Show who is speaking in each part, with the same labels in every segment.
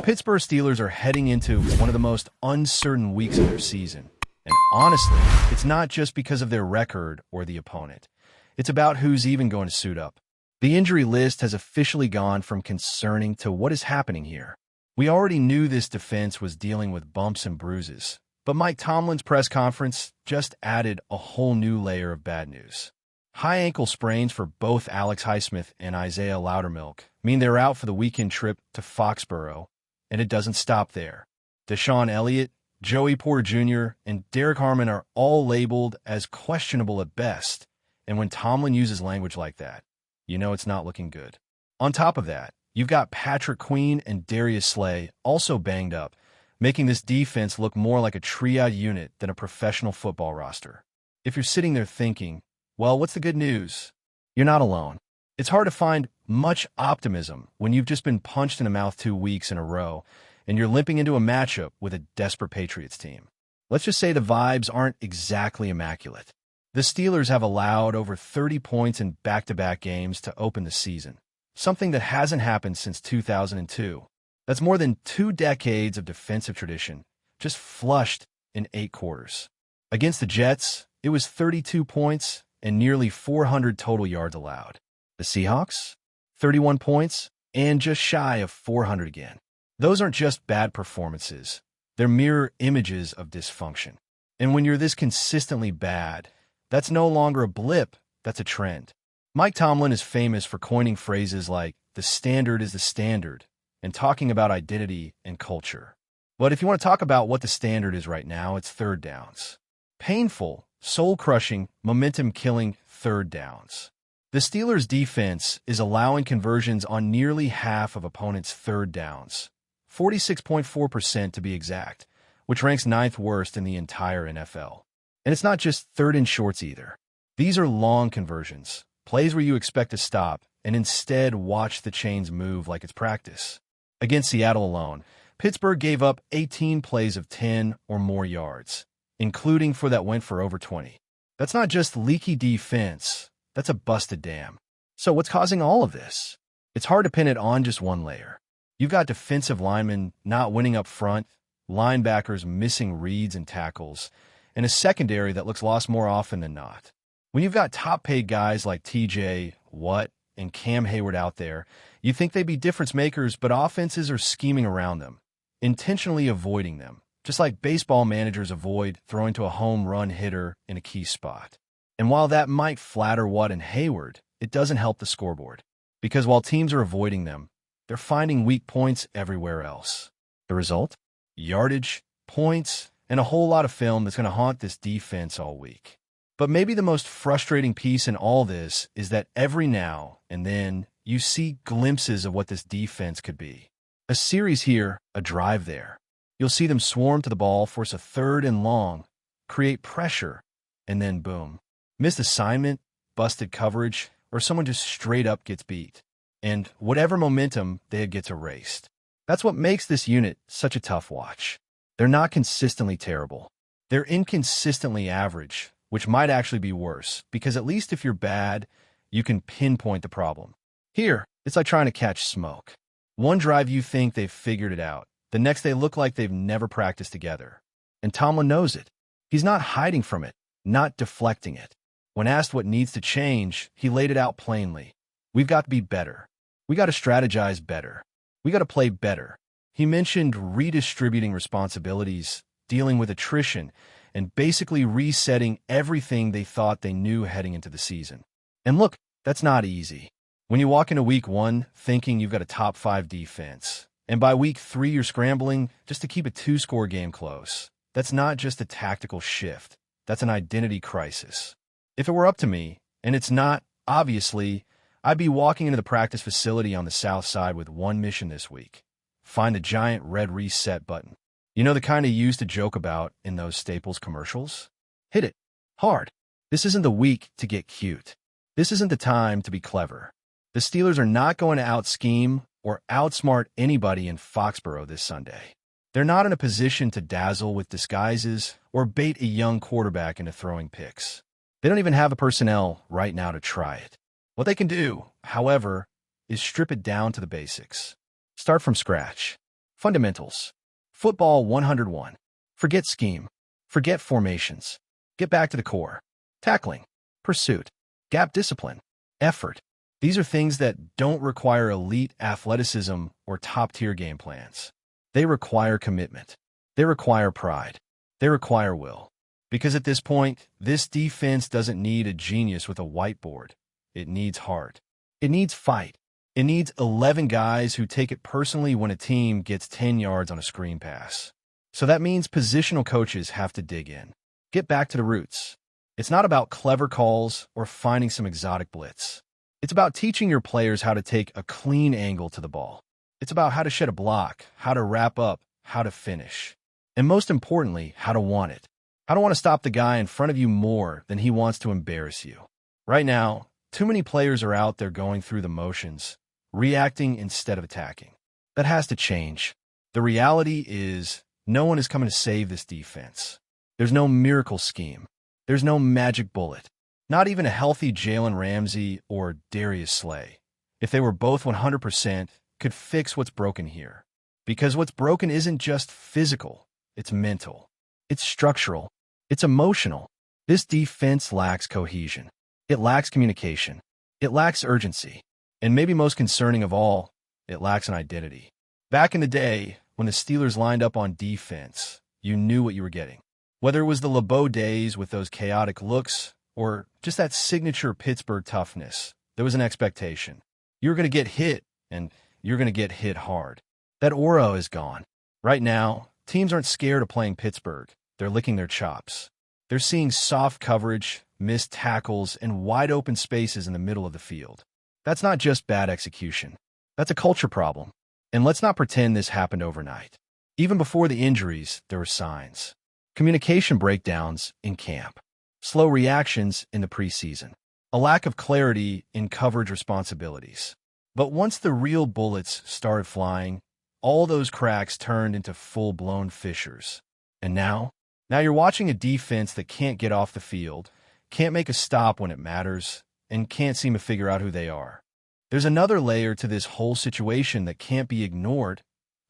Speaker 1: Pittsburgh Steelers are heading into one of the most uncertain weeks of their season. And honestly, it's not just because of their record or the opponent. It's about who's even going to suit up. The injury list has officially gone from concerning to what is happening here. We already knew this defense was dealing with bumps and bruises, but Mike Tomlin's press conference just added a whole new layer of bad news. High ankle sprains for both Alex Highsmith and Isaiah Loudermilk mean they're out for the weekend trip to Foxborough, and it doesn't stop there. Deshaun Elliott, Joey Porter Jr., and Derek Harmon are all labeled as questionable at best, and when Tomlin uses language like that, you know it's not looking good. On top of that, you've got Patrick Queen and Darius Slay also banged up, making this defense look more like a triad unit than a professional football roster. If you're sitting there thinking, well, what's the good news? You're not alone. It's hard to find much optimism when you've just been punched in the mouth 2 weeks in a row and you're limping into a matchup with a desperate Patriots team. Let's just say the vibes aren't exactly immaculate. The Steelers have allowed over 30 points in back-to-back games to open the season, something that hasn't happened since 2002. That's more than 2 decades of defensive tradition, just flushed in 8 quarters. Against the Jets, it was 32 points and nearly 400 total yards allowed. The Seahawks, 31 points and just shy of 400 again. Those aren't just bad performances. They're mirror images of dysfunction. And when you're this consistently bad, that's no longer a blip, that's a trend. Mike Tomlin is famous for coining phrases like, the standard is the standard, and talking about identity and culture. But if you want to talk about what the standard is right now, it's third downs. Painful, soul-crushing, momentum-killing third downs. The Steelers' defense is allowing conversions on nearly half of opponents' third downs, 46.4% to be exact, which ranks 9th worst in the entire NFL. And it's not just third and shorts either. These are long conversions, plays where you expect to stop and instead watch the chains move like it's practice. Against Seattle alone, Pittsburgh gave up 18 plays of 10 or more yards, including four that went for over 20. That's not just leaky defense, that's a busted dam. So what's causing all of this? It's hard to pin it on just one layer. You've got defensive linemen not winning up front, linebackers missing reads and tackles, and a secondary that looks lost more often than not. When you've got top-paid guys like TJ Watt and Cam Hayward out there, you think they'd be difference makers, but offenses are scheming around them, intentionally avoiding them, just like baseball managers avoid throwing to a home run hitter in a key spot. And while that might flatter Watt and Hayward, it doesn't help the scoreboard, because while teams are avoiding them, they're finding weak points everywhere else. The result? Yardage, points, and a whole lot of film that's going to haunt this defense all week. But maybe the most frustrating piece in all this is that every now and then you see glimpses of what this defense could be. A series here, a drive there. You'll see them swarm to the ball, force a third and long, create pressure, and then boom. Missed assignment, busted coverage, or someone just straight up gets beat. And whatever momentum, they gets erased. That's what makes this unit such a tough watch. They're not consistently terrible. They're inconsistently average, which might actually be worse, because at least if you're bad, you can pinpoint the problem. Here, it's like trying to catch smoke. One drive you think they've figured it out. The next they look like they've never practiced together. And Tomlin knows it. He's not hiding from it, not deflecting it. When asked what needs to change, he laid it out plainly. We've got to be better. We got to strategize better. We got to play better. He mentioned redistributing responsibilities, dealing with attrition, and basically resetting everything they thought they knew heading into the season. And look, that's not easy. When you walk into week 1 thinking you've got a top 5 defense, and by week 3 you're scrambling just to keep a 2-score game close, that's not just a tactical shift. That's an identity crisis. If it were up to me, and it's not, obviously, I'd be walking into the practice facility on the south side with one mission this week. Find the giant red reset button. You know, the kind you used to joke about in those Staples commercials? Hit it. Hard. This isn't the week to get cute. This isn't the time to be clever. The Steelers are not going to out-scheme or outsmart anybody in Foxborough this Sunday. They're not in a position to dazzle with disguises or bait a young quarterback into throwing picks. They don't even have the personnel right now to try it. What they can do, however, is strip it down to the basics. Start from scratch. Fundamentals. Football 101. Forget scheme. Forget formations. Get back to the core. Tackling. Pursuit. Gap discipline. Effort. These are things that don't require elite athleticism or top-tier game plans. They require commitment. They require pride. They require will. Because at this point, this defense doesn't need a genius with a whiteboard. It needs heart. It needs fight. It needs 11 guys who take it personally when a team gets 10 yards on a screen pass. So that means positional coaches have to dig in. Get back to the roots. It's not about clever calls or finding some exotic blitz. It's about teaching your players how to take a clean angle to the ball. It's about how to shed a block, how to wrap up, how to finish. And most importantly, how to want it. How to want to stop the guy in front of you more than he wants to embarrass you. Right now, too many players are out there going through the motions, reacting instead of attacking. That has to change. The reality is, no one is coming to save this defense. There's no miracle scheme. There's no magic bullet. Not even a healthy Jalen Ramsey or Darius Slay, if they were both 100%, could fix what's broken here. Because what's broken isn't just physical, it's mental. It's structural. It's emotional. This defense lacks cohesion. It lacks communication. It lacks urgency. And maybe most concerning of all, it lacks an identity. Back in the day, when the Steelers lined up on defense, you knew what you were getting. Whether it was the LeBeau days with those chaotic looks, or just that signature Pittsburgh toughness, there was an expectation. You were going to get hit, and you're going to get hit hard. That aura is gone. Right now, teams aren't scared of playing Pittsburgh. They're licking their chops. They're seeing soft coverage, missed tackles, and wide open spaces in the middle of the field. That's not just bad execution. That's a culture problem. And let's not pretend this happened overnight. Even before the injuries, there were signs. Communication breakdowns in camp. Slow reactions in the preseason. A lack of clarity in coverage responsibilities. But once the real bullets started flying, all those cracks turned into full-blown fissures. And now you're watching a defense that can't get off the field, can't make a stop when it matters, and can't seem to figure out who they are. There's another layer to this whole situation that can't be ignored,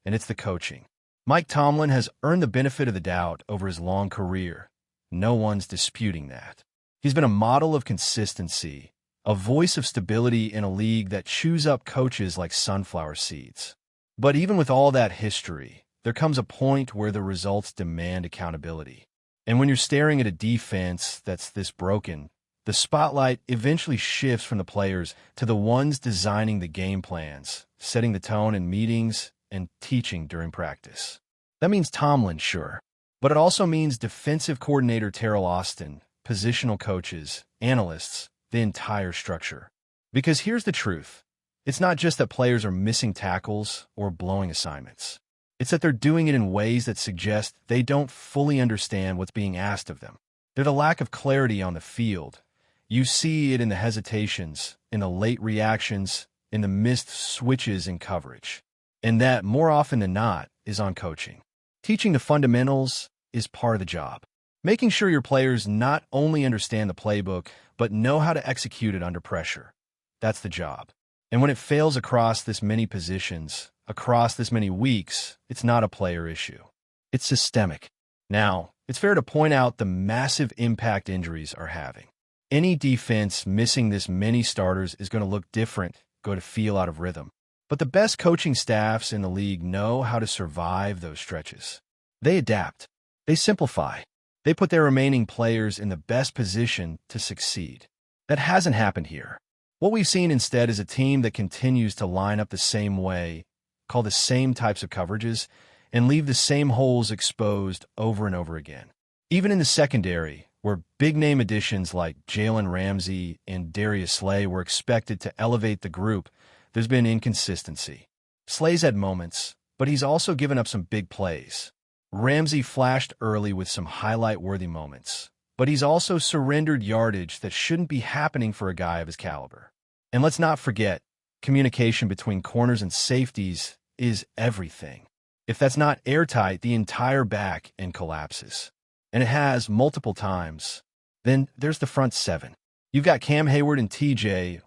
Speaker 1: and it's the coaching. Mike Tomlin has earned the benefit of the doubt over his long career. No one's disputing that. He's been a model of consistency, a voice of stability in a league that chews up coaches like sunflower seeds. But even with all that history, there comes a point where the results demand accountability. And when you're staring at a defense that's this broken, the spotlight eventually shifts from the players to the ones designing the game plans, setting the tone in meetings, and teaching during practice. That means Tomlin, sure. But it also means defensive coordinator Terrell Austin, positional coaches, analysts, the entire structure. Because here's the truth. It's not just that players are missing tackles or blowing assignments. It's that they're doing it in ways that suggest they don't fully understand what's being asked of them. There's a lack of clarity on the field. You see it in the hesitations, in the late reactions, in the missed switches in coverage. And that, more often than not, is on coaching. Teaching the fundamentals is part of the job. Making sure your players not only understand the playbook, but know how to execute it under pressure. That's the job. And when it fails across this many positions, across this many weeks, it's not a player issue. It's systemic. Now, it's fair to point out the massive impact injuries are having. Any defense missing this many starters is going to look different, going to feel out of rhythm. But the best coaching staffs in the league know how to survive those stretches. They adapt. They simplify. They put their remaining players in the best position to succeed. That hasn't happened here. What we've seen instead is a team that continues to line up the same way, call the same types of coverages, and leave the same holes exposed over and over again. Even in the secondary, where big-name additions like Jalen Ramsey and Darius Slay were expected to elevate the group, there's been inconsistency. Slay's had moments, but he's also given up some big plays. Ramsey flashed early with some highlight-worthy moments, but he's also surrendered yardage that shouldn't be happening for a guy of his caliber. And let's not forget, communication between corners and safeties is everything. If that's not airtight, the entire back end collapses. And it has multiple times. Then there's the front seven. You've got Cam Hayward and TJ,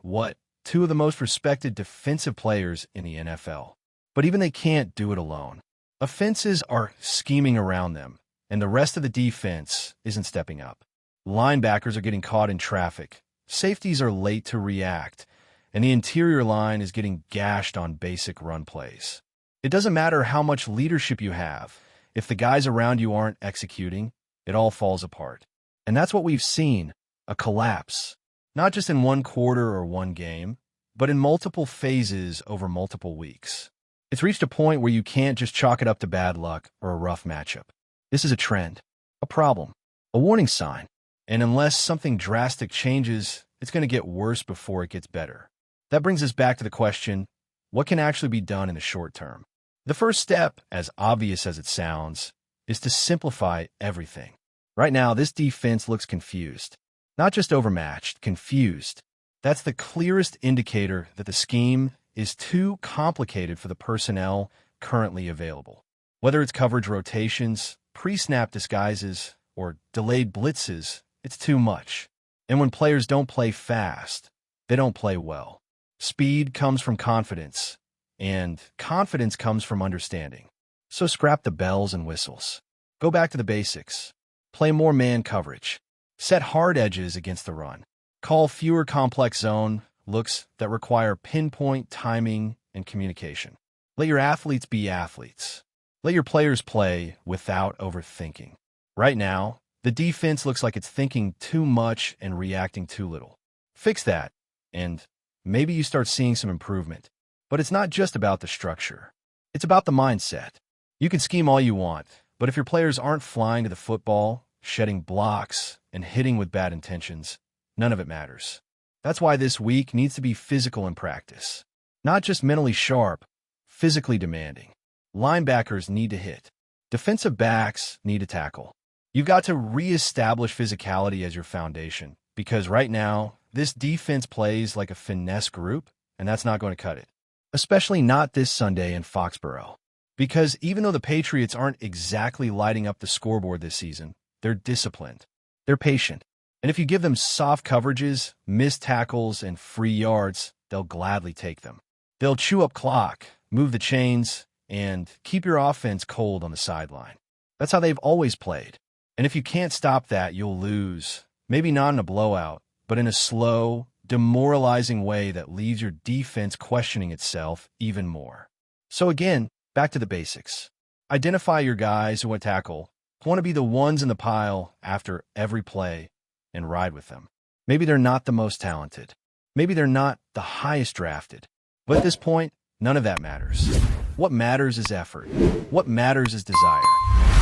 Speaker 1: two of the most respected defensive players in the NFL. But even they can't do it alone. Offenses are scheming around them, and the rest of the defense isn't stepping up. Linebackers are getting caught in traffic, safeties are late to react, and the interior line is getting gashed on basic run plays. It doesn't matter how much leadership you have. If the guys around you aren't executing, it all falls apart. And that's what we've seen, a collapse. Not just in one quarter or one game, but in multiple phases over multiple weeks. It's reached a point where you can't just chalk it up to bad luck or a rough matchup. This is a trend, a problem, a warning sign. And unless something drastic changes, it's going to get worse before it gets better. That brings us back to the question, what can actually be done in the short term? The first step, as obvious as it sounds, is to simplify everything. Right now, this defense looks confused. Not just overmatched, confused. That's the clearest indicator that the scheme is too complicated for the personnel currently available. Whether it's coverage rotations, pre-snap disguises, or delayed blitzes, it's too much. And when players don't play fast, they don't play well. Speed comes from confidence, and confidence comes from understanding. So scrap the bells and whistles. Go back to the basics. Play more man coverage. Set hard edges against the run. Call fewer complex zone looks that require pinpoint timing and communication. Let your athletes be athletes. Let your players play without overthinking. Right now, the defense looks like it's thinking too much and reacting too little. Fix that, and maybe you start seeing some improvement. But it's not just about the structure. It's about the mindset. You can scheme all you want, but if your players aren't flying to the football, shedding blocks, and hitting with bad intentions, none of it matters. That's why this week needs to be physical in practice. Not just mentally sharp, physically demanding. Linebackers need to hit. Defensive backs need to tackle. You've got to reestablish physicality as your foundation, because right now, this defense plays like a finesse group, and that's not going to cut it. Especially not this Sunday in Foxborough. Because even though the Patriots aren't exactly lighting up the scoreboard this season, they're disciplined. They're patient. And if you give them soft coverages, missed tackles, and free yards, they'll gladly take them. They'll chew up clock, move the chains, and keep your offense cold on the sideline. That's how they've always played. And if you can't stop that, you'll lose. Maybe not in a blowout, but in a slow, demoralizing way that leaves your defense questioning itself even more. So again, back to the basics. Identify your guys who want to tackle, who want to be the ones in the pile after every play, and ride with them. Maybe they're not the most talented. Maybe they're not the highest drafted. But at this point, none of that matters. What matters is effort. What matters is desire.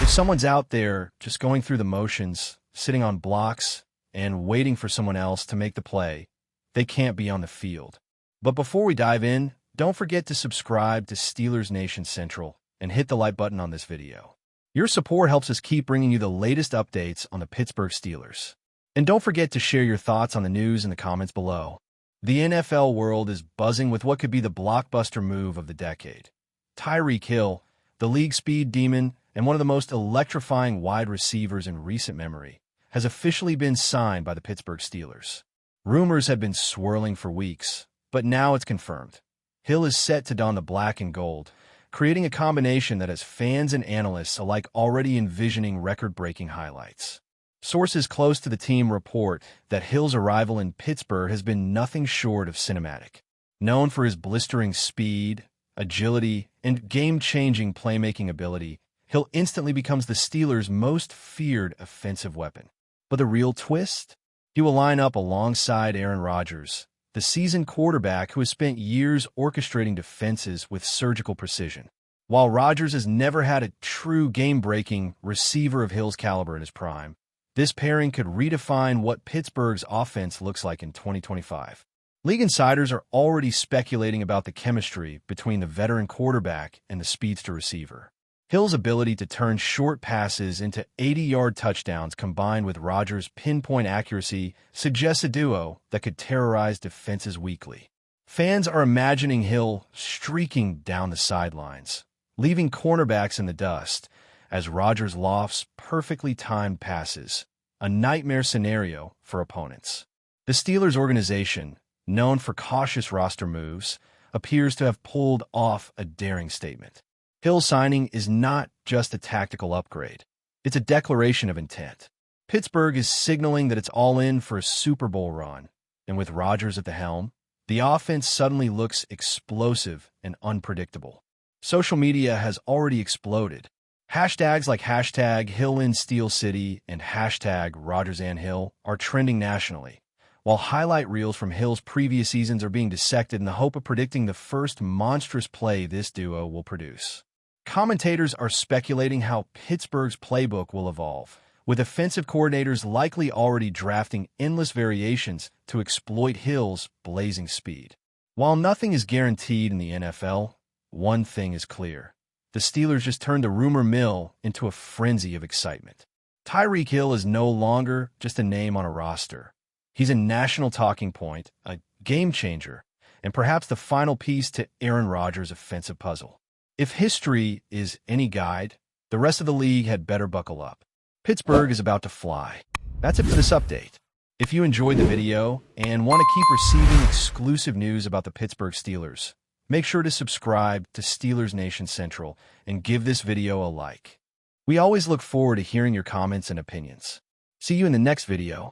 Speaker 1: If someone's out there just going through the motions, sitting on blocks, and waiting for someone else to make the play, they can't be on the field. But before we dive in, don't forget to subscribe to Steelers Nation Central and hit the like button on this video. Your support helps us keep bringing you the latest updates on the Pittsburgh Steelers. And don't forget to share your thoughts on the news in the comments below. The NFL world is buzzing with what could be the blockbuster move of the decade. Tyreek Hill, the league speed demon and one of the most electrifying wide receivers in recent memory, has officially been signed by the Pittsburgh Steelers. Rumors have been swirling for weeks, but now it's confirmed. Hill is set to don the black and gold, creating a combination that has fans and analysts alike already envisioning record-breaking highlights. Sources close to the team report that Hill's arrival in Pittsburgh has been nothing short of cinematic. Known for his blistering speed, agility, and game-changing playmaking ability, Hill instantly becomes the Steelers' most feared offensive weapon. But the real twist? He will line up alongside Aaron Rodgers, the seasoned quarterback who has spent years orchestrating defenses with surgical precision. While Rodgers has never had a true game-breaking receiver of Hill's caliber in his prime, this pairing could redefine what Pittsburgh's offense looks like in 2025. League insiders are already speculating about the chemistry between the veteran quarterback and the speedster receiver. Hill's ability to turn short passes into 80-yard touchdowns combined with Rodgers' pinpoint accuracy suggests a duo that could terrorize defenses weekly. Fans are imagining Hill streaking down the sidelines, leaving cornerbacks in the dust as Rodgers lofts perfectly timed passes, a nightmare scenario for opponents. The Steelers organization, known for cautious roster moves, appears to have pulled off a daring statement. Hill signing is not just a tactical upgrade. It's a declaration of intent. Pittsburgh is signaling that it's all in for a Super Bowl run, and with Rodgers at the helm, the offense suddenly looks explosive and unpredictable. Social media has already exploded. Hashtags like hashtag Hill in Steel City and hashtag Rodgers and Hill are trending nationally, while highlight reels from Hill's previous seasons are being dissected in the hope of predicting the first monstrous play this duo will produce. Commentators are speculating how Pittsburgh's playbook will evolve, with offensive coordinators likely already drafting endless variations to exploit Hill's blazing speed. While nothing is guaranteed in the NFL, one thing is clear. The Steelers just turned the rumor mill into a frenzy of excitement. Tyreek Hill is no longer just a name on a roster. He's a national talking point, a game changer, and perhaps the final piece to Aaron Rodgers' offensive puzzle. If history is any guide, the rest of the league had better buckle up. Pittsburgh is about to fly. That's it for this update. If you enjoyed the video and want to keep receiving exclusive news about the Pittsburgh Steelers, make sure to subscribe to Steelers Nation Central and give this video a like. We always look forward to hearing your comments and opinions. See you in the next video.